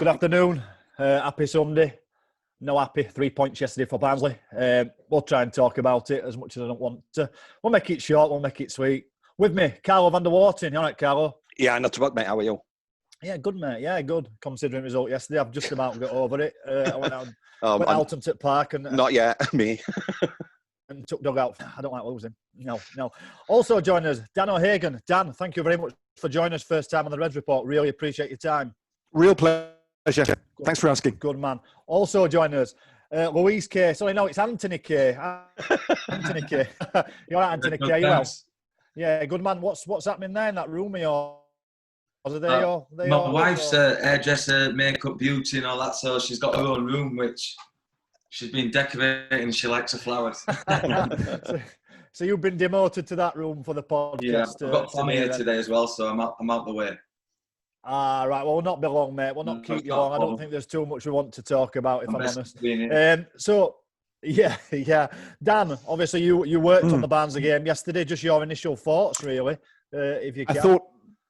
Good afternoon. Happy Sunday. No happy 3 points yesterday for Barnsley. We'll try and talk about it as much as I don't want to. We'll make it short. We'll make it sweet. With me, Carlo van der Waterten. You all right, Carlo? Yeah, not too bad, mate. How are you? Yeah, good, mate. Yeah, good. Considering the result yesterday, I've just about got over it. I went out onto the park and... Not yet, me. and took dog out. I don't like losing. No. Also joining us, Dan O'Hagan. Dan, thank you very much for joining us first time on the Reds Report. Really appreciate your time. Real pleasure. Thanks for asking. Good man. Also joining us, Louise K. Sorry, no, it's Anthony K. Anthony K. You're right, Anthony K. You well? Yeah, good man. What's happening there in that room? My wife's a hairdresser, makeup, beauty, and all that. So she's got her own room, which she's been decorating. She likes her flowers. So you've been demoted to that room for the podcast. Yeah, I've got family here today as well, so I'm out the way. Ah, right. Well, we'll not be long, mate. We'll not keep you long. I don't think there's too much we want to talk about, if I'm honest. So, yeah. Dan, obviously you worked on the Barnsley game yesterday. Just your initial thoughts, really, if you can. I thought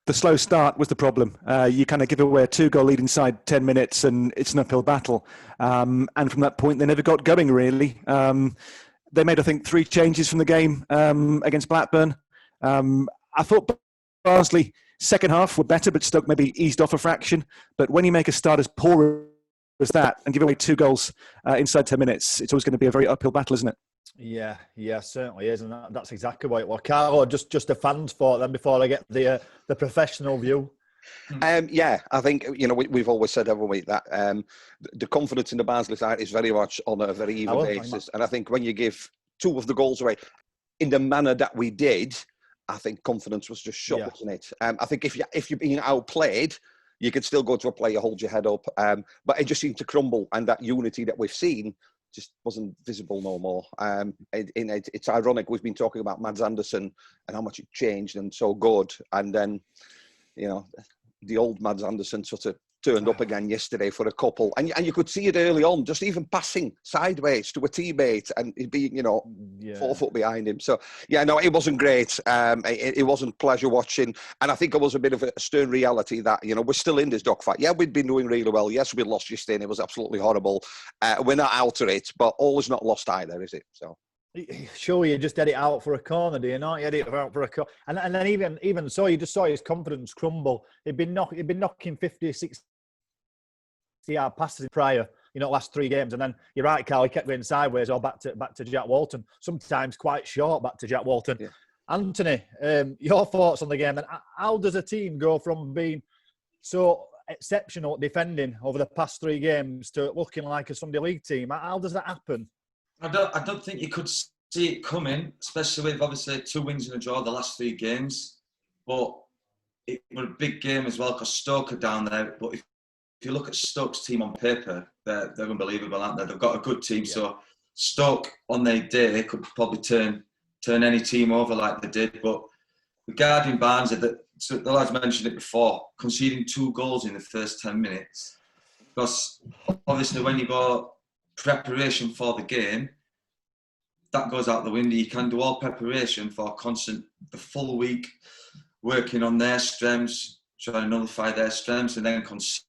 the slow start was the problem. You kind of give away a 2-goal lead inside 10 minutes and it's an uphill battle. And from that point, they never got going, really. They made, I think, 3 changes from the game against Blackburn. I thought Barnsley second half were better, but Stoke maybe eased off a fraction. But when you make a start as poor as that and give away 2 goals inside 10 minutes, it's always going to be a very uphill battle, isn't it? Yeah, certainly is, and that's exactly what it was. Carlo, just a fan's thought then before I get the professional view. Yeah, I think, we've always said, haven't we, that the confidence in the Barnsley side is very much on a very even basis. And I think when you give 2 of the goals away in the manner that we did, I think confidence was just shot, wasn't it? I think if you're being outplayed, you could still go to a player, hold your head up. But it just seemed to crumble, and that unity that we've seen just wasn't visible no more. It's ironic. We've been talking about Mads Andersen and how much it changed and so good. And then, the old Mads Andersen sort of turned up again yesterday for a couple. And you could see it early on, just even passing sideways to a teammate and he'd be, 4 foot behind him. So, it wasn't great. It wasn't pleasure watching. And I think it was a bit of a stern reality that, we're still in this dogfight. Yeah, we'd been doing really well. Yes, we lost yesterday and it was absolutely horrible. We're not out of it, but all is not lost either, is it? So. Sure, you just edit out for a corner, do you not? You edit out for a corner. And then even so, you just saw his confidence crumble. He'd been knocking 50, 60 yard passes prior, last 3 games. And then you're right, Carl, he kept going sideways or back to Jack Walton. Sometimes quite short back to Jack Walton. Yeah. Anthony, your thoughts on the game? And how does a team go from being so exceptional defending over the past 3 games to looking like a Sunday League team? How does that happen? I don't think you could see it coming, especially with obviously 2 wins and a draw the last 3 games. But it was a big game as well because Stoke are down there. But if you look at Stoke's team on paper, they're unbelievable, aren't they? They've got a good team. Yeah. So Stoke on their day could probably turn any team over like they did. But regarding Barnsley, the lads mentioned it before, conceding 2 goals in the first 10 minutes. Because obviously when you go preparation for the game, that goes out the window. You can do all preparation for the full week, working on their strengths, trying to nullify their strengths, and then conceding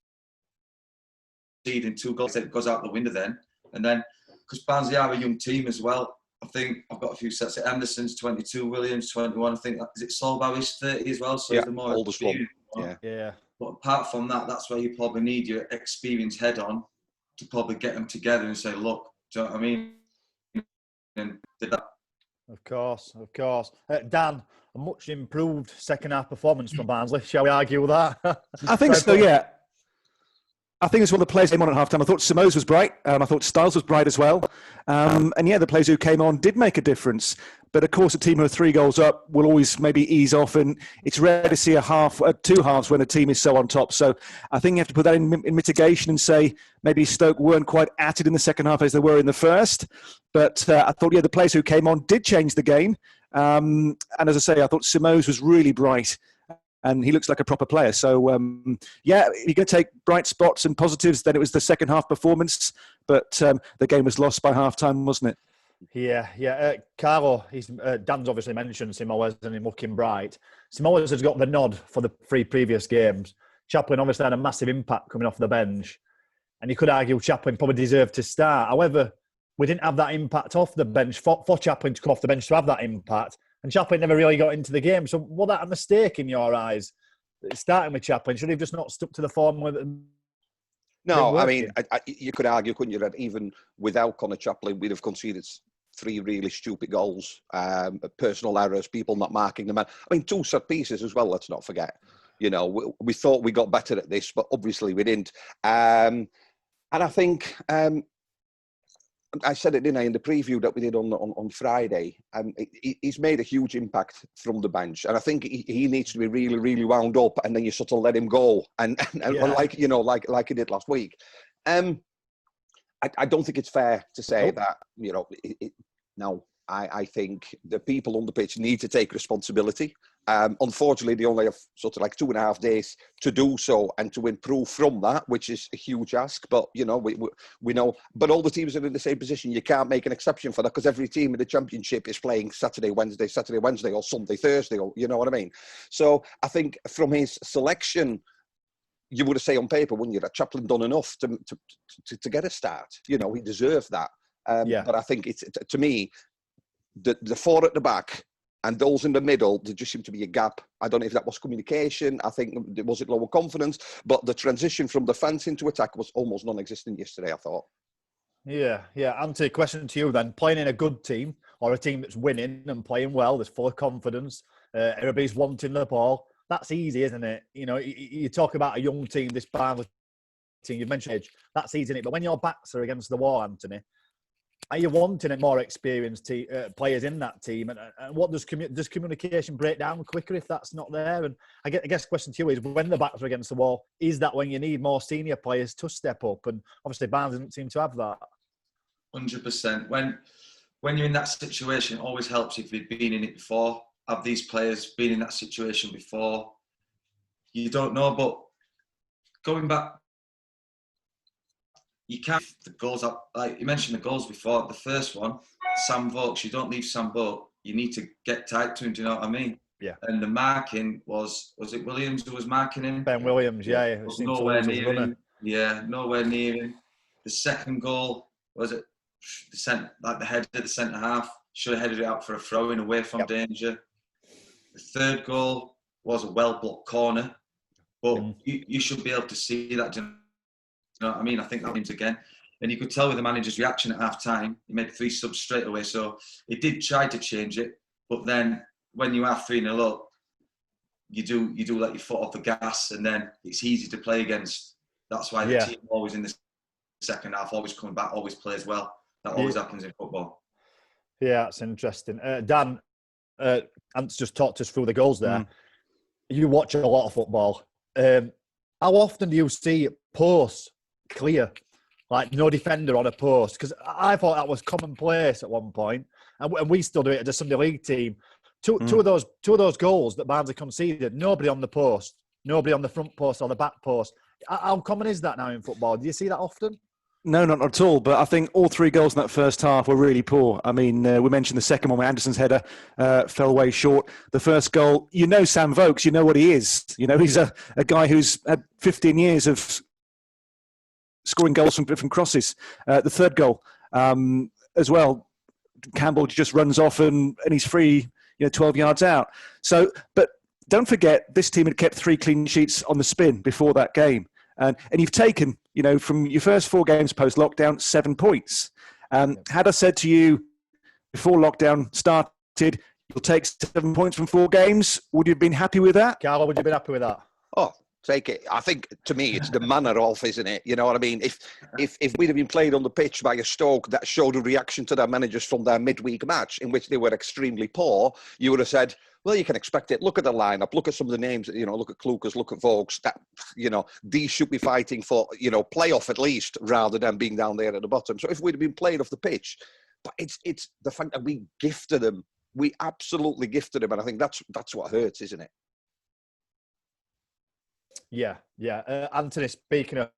2 goals, it goes out the window then. And then, because Barnsley are a young team as well, I think I've got a few sets. Anderson's 22, Williams 21. I think is it Solbauer is 30 as well. So he's the more experienced one. Yeah. But apart from that, that's where you probably need your experienced head on to probably get them together and say, look, do you know what I mean? And did that. Of course. Dan, a much improved second half performance from Barnsley. Shall we argue that? I think so, yeah. I think it's one of the players who came on at half-time. I thought Simose was bright. I thought Styles was bright as well. The players who came on did make a difference. But, of course, a team who are 3 goals up will always maybe ease off. And it's rare to see 2 halves when a team is so on top. So I think you have to put that in mitigation and say maybe Stoke weren't quite at it in the second half as they were in the first. But I thought, the players who came on did change the game. And as I say, I thought Simose was really bright. And he looks like a proper player. So, you're going to take bright spots and positives. Then it was the second half performance. But the game was lost by half-time, wasn't it? Yeah. Carlo, Dan's obviously mentioned Simose and him looking bright. Simose has got the nod for the 3 previous games. Chaplin obviously had a massive impact coming off the bench. And you could argue Chaplin probably deserved to start. However, we didn't have that impact off the bench for Chaplin to come off the bench to have that impact. And Chaplin never really got into the game. So was that a mistake in your eyes? Starting with Chaplin, should he have just not stuck to the form with it? No, I mean, you could argue, couldn't you, that even without Conor Chaplin, we'd have conceded 3 really stupid goals, personal errors, people not marking the man. I mean, 2 set pieces as well, let's not forget. You know, we thought we got better at this, but obviously we didn't. And I think... I said it, didn't I, in the preview that we did on Friday. He's made a huge impact from the bench, and I think he needs to be really, really wound up, and then you sort of let him go, and like he did last week. I don't think it's fair to say that no. I think the people on the pitch need to take responsibility. Unfortunately, they only have sort of like 2.5 days to do so and to improve from that, which is a huge ask. But, you know, we know. But all the teams are in the same position. You can't make an exception for that because every team in the Championship is playing Saturday, Wednesday, or Sunday, Thursday, or you know what I mean? So I think from his selection, you would have said on paper, wouldn't you, that Chaplin done enough to get a start. You know, he deserved that. But I think it's, to me, the 4 at the back and those in the middle, there just seemed to be a gap. I don't know if that was communication. I think was it lower confidence, but the transition from defence into attack was almost non-existent yesterday, I thought. Yeah. Anthony, question to you then. Playing in a good team or a team that's winning and playing well, that's full of confidence, everybody's wanting the ball. That's easy, isn't it? You know, you talk about a young team, this Barnsley team, you've mentioned age, that's easy, isn't it? But when your backs are against the wall, Anthony, are you wanting a more experienced players in that team? And what does communication break down quicker if that's not there? And I guess the question to you is, when the backs are against the wall, is that when you need more senior players to step up? And obviously Barnes doesn't seem to have that. 100%. When you're in that situation, it always helps if you've been in it before. Have these players been in that situation before? You don't know, but going back, you can't the goals up. Like you mentioned the goals before. The first one, Sam Vokes. You don't leave Sam Vokes. You need to get tight to him. Do you know what I mean? Yeah. And the marking was it Williams who was marking him? Ben Williams, yeah. Was nowhere near him. Yeah, nowhere near him. The second goal was it the head of the centre half should have headed it out for a throw in away from danger. The third goal was a well blocked corner, but you should be able to see that. You know what I mean? I think that means again. And you could tell with the manager's reaction at half-time, he made 3 subs straight away. So he did try to change it. But then when you are 3-0 up, you do let your foot off the gas, and then it's easy to play against. That's why the team always in the second half, always coming back, always plays well. That always happens in football. Yeah, that's interesting. Dan, Ant's just talked us through the goals there. You watch a lot of football. How often do you see posts clear, like no defender on a post? Because I thought that was commonplace at one point, and we still do it as a Sunday League team. Two of those goals that Barnsley conceded, nobody on the post, nobody on the front post or the back post. How common is that now in football? Do you see that often? No, not at all. But I think all 3 goals in that first half were really poor. I mean, we mentioned the second one where Anderson's header fell way short. The first goal, you know Sam Vokes, you know what he is. You know, he's a guy who's had 15 years of scoring goals from crosses. The third goal as well, Campbell just runs off and he's free, 12 yards out. So, but don't forget, this team had kept 3 clean sheets on the spin before that game. And you've taken, from your first 4 games post-lockdown, 7 points. Had I said to you before lockdown started, you'll take 7 points from 4 games, would you have been happy with that? Carlo, would you have been happy with that? Oh, take it. I think, to me, it's the manner of, isn't it? You know what I mean? If we'd have been played on the pitch by a Stoke that showed a reaction to their managers from their midweek match in which they were extremely poor, you would have said, well, you can expect it. Look at the lineup. Look at some of the names. Look at Klukas. Look at Vokes. That, these should be fighting for, playoff at least, rather than being down there at the bottom. So if we'd have been played off the pitch, but it's the fact that we gifted them. We absolutely gifted them, and I think that's what hurts, isn't it? Yeah. Anthony, speaking of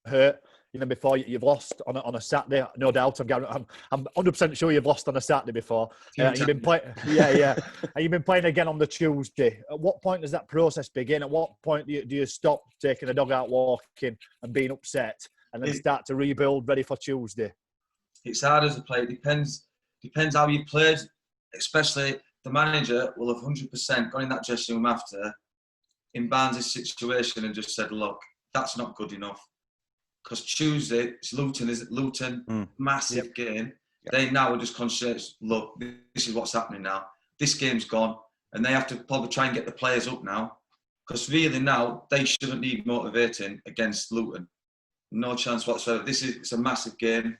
hurt, before you've lost on a Saturday. No doubt, I'm 100% sure you've lost on a Saturday before. You've been playing, and you've been playing again on the Tuesday. At what point does that process begin? At what point do you stop taking a dog out walking and being upset, and then start to rebuild, ready for Tuesday? It's hard as a player. Depends how you played. Especially the manager will have 100% gone in that dressing room after in Barnes' situation and just said, look, that's not good enough. Because Tuesday, it's Luton, massive game. Yep. They now are just conscious, look, this is what's happening now. This game's gone. And they have to probably try and get the players up now. Because really now, they shouldn't need motivating against Luton. No chance whatsoever. It's a massive game.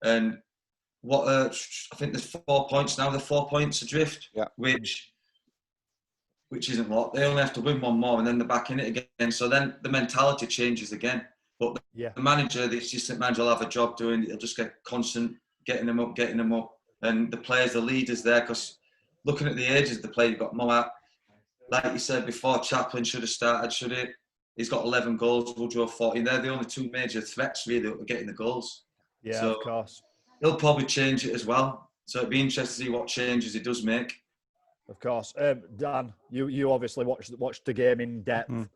And I think there's 4 points now. They're 4 points adrift, which isn't a lot. They only have to win one more and then they're back in it again. So then the mentality changes again. But the manager, the assistant manager will have a job doing. He'll just get constant getting them up. And the players, the leaders there, because looking at the ages of the player, you've got Moat. Like you said before, Chaplin should have started, He's got 11 goals, Woodrow 14. They're the only two major threats, really, that are getting the goals. Yeah, so, of course. He'll probably change it as well. So it'd be interesting to see what changes he does make. Of course. Dan, you obviously watched the game in depth.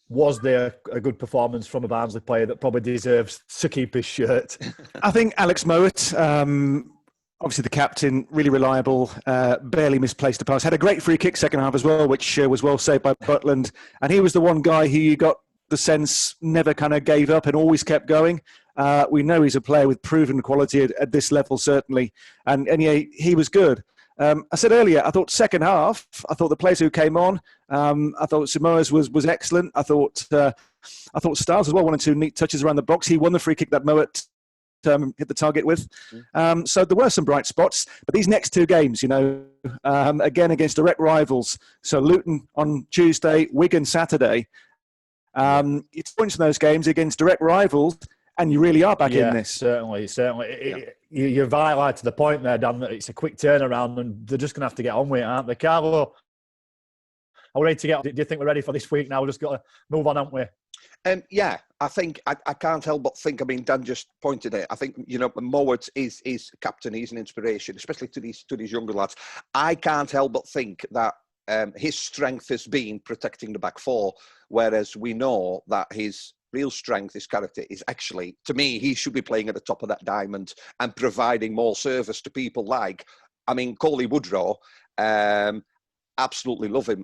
Was there a good performance from a Barnsley player that probably deserves to keep his shirt? I think Alex Mowat, obviously the captain, really reliable, barely misplaced a pass. Had a great free kick second half as well, which was well saved by Butland. And he was the one guy who you got the sense never kind of gave up and always kept going. We know he's a player with proven quality at this level, certainly. And yeah, he was good. I said earlier, I thought second half, I thought the players who came on, I thought Samoa's was excellent. I thought Styles as well, 1 or 2 neat touches around the box. He won the free kick that Mowat hit the target with. So there were some bright spots. But these next 2 games, again against direct rivals. So Luton on Tuesday, Wigan Saturday. It's points in those games against direct rivals. And you really are back in this. Certainly. You've highlighted the point there, Dan, that it's a quick turnaround and they're just going to have to get on with it, aren't they? Carlo, are we ready to do you think we're ready for this week now? We've just got to move on, haven't we? I think I can't help but think, Dan just pointed it. I think, Mowat is captain, he's an inspiration, especially to these younger lads. I can't help but think that his strength has been protecting the back four, whereas we know that his real strength, his character, is actually, to me, he should be playing at the top of that diamond and providing more service to people like, Coley Woodrow. Absolutely love him.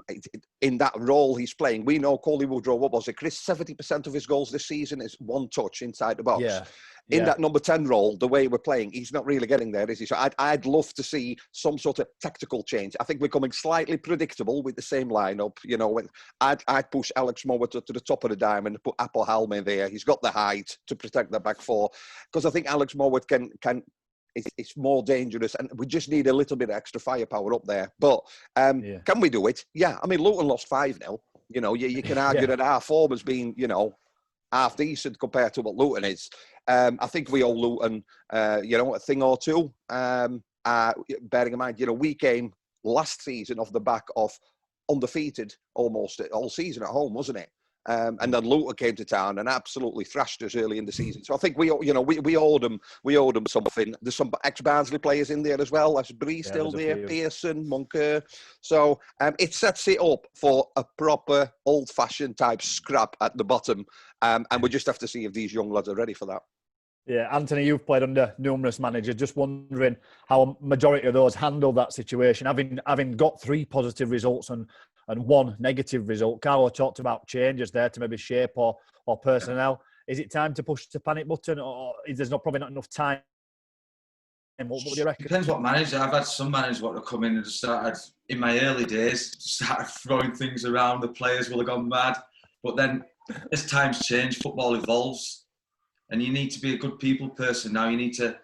In that role he's playing, we know Coley Woodrow, what was it, Chris? 70% of his goals this season is one touch inside the box. In that number 10 role, the way we're playing, he's not really getting there, is he? So I'd love to see some sort of tactical change. I think we're becoming slightly predictable with the same lineup. I'd push Alex Mowat to the top of the diamond and put Apple Halme in there. He's got the height to protect the back four. Because I think Alex Mowat it's more dangerous, and we just need a little bit of extra firepower up there. But can we do it? Yeah. Luton lost 5-0. You can argue that our form has been, half decent compared to what Luton is. I think we owe Luton, a thing or two. Bearing in mind, we came last season off the back of undefeated almost all season at home, wasn't it? And then Luton came to town and absolutely thrashed us early in the season. So I think we owed them something. There's some ex-Barnsley players in there as well. There's Bree still there, Pearson, Moncur. So it sets it up for a proper old-fashioned type scrap at the bottom. And we just have to see if these young lads are ready for that. Yeah, Anthony, you've played under numerous managers. Just wondering how a majority of those handled that situation, having got 3 positive results and 1 negative result. Carlo talked about changes there to maybe shape or personnel. Is it time to push the panic button, or is there's probably not enough time? What do you reckon? Depends what manager. I've had some managers what have come in and just started, in my early days, started throwing things around. The players will have gone mad. But then as times change, football evolves. And you need to be a good people person now. You need to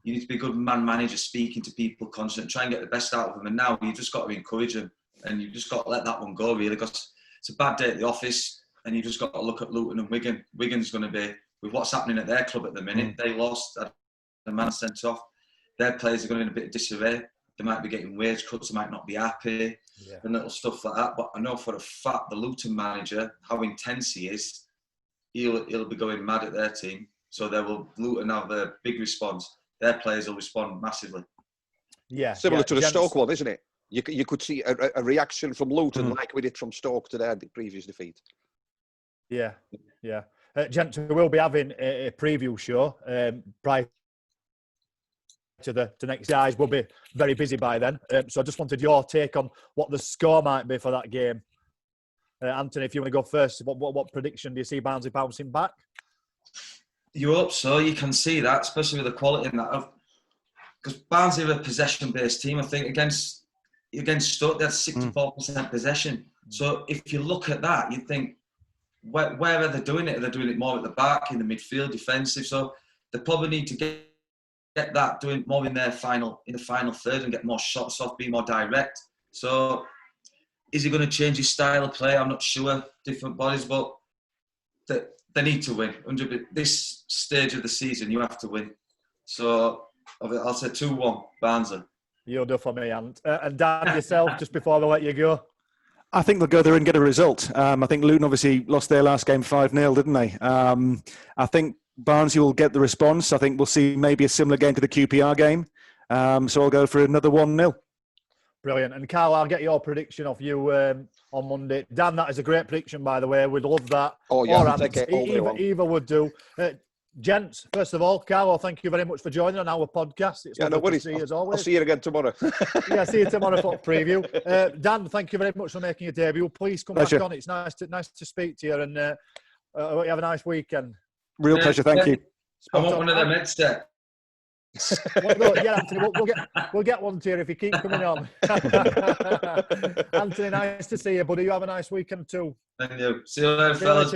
be a good man manager, speaking to people constantly, try and get the best out of them. And now you've just got to encourage them. And you've just got to let that one go, really, because it's a bad day at the office, and you've just got to look at Luton and Wigan. Wigan's going to be, with what's happening at their club at the minute, they lost, had a man sent off. Their players are going to be in a bit of disarray. They might be getting wage cuts, they might not be happy, and little stuff like that. But I know for a fact, the Luton manager, how intense he is, he'll be going mad at their team. So they will Luton have a big response. Their players will respond massively. Yeah, similar to the Stoke one, isn't it? You could see a reaction from Luton like we did from Stoke to their previous defeat. Yeah. Gents, we will be having a preview show prior to the next guys. We'll be very busy by then. So I just wanted your take on what the score might be for that game. Anthony, if you want to go first, what prediction do you see Barnsley bouncing back? You hope so. You can see that, especially with the quality in that. Because Barnsley are a possession-based team. I think against Stoke, they had 64% possession. So if you look at that, you think, where are they doing it? Are they doing it more at the back, in the midfield, defensive? So they probably need to get that doing more in the final third and get more shots off, be more direct. So is he going to change his style of play? I'm not sure. Different bodies, but they need to win. This stage of the season, you have to win. So I'll say 2-1, Barnsley. You'll do for me, and Dan, yourself, just before I let you go. I think they'll go there and get a result. I think Luton obviously lost their last game 5-0, didn't they? I think Barnsley will get the response. I think we'll see maybe a similar game to the QPR game. So I'll go for another 1-0. Brilliant. And Carl, I'll get your prediction off you on Monday. Dan, that is a great prediction, by the way. We'd love that. Oh, yeah. Either would do. Gents, first of all, Carlo, thank you very much for joining on our podcast. It's lovely to see you as always. I'll see you again tomorrow. Yeah, see you tomorrow for preview. Dan, thank you very much for making your debut. Please come back on. It's nice to speak to you, and I hope you have a nice weekend. Real pleasure, thank you. I want one of them headsets. Yeah, Anthony, we'll get one to you if you keep coming on. Anthony, nice to see you, buddy. You have a nice weekend too. Thank you. See you later, fellas.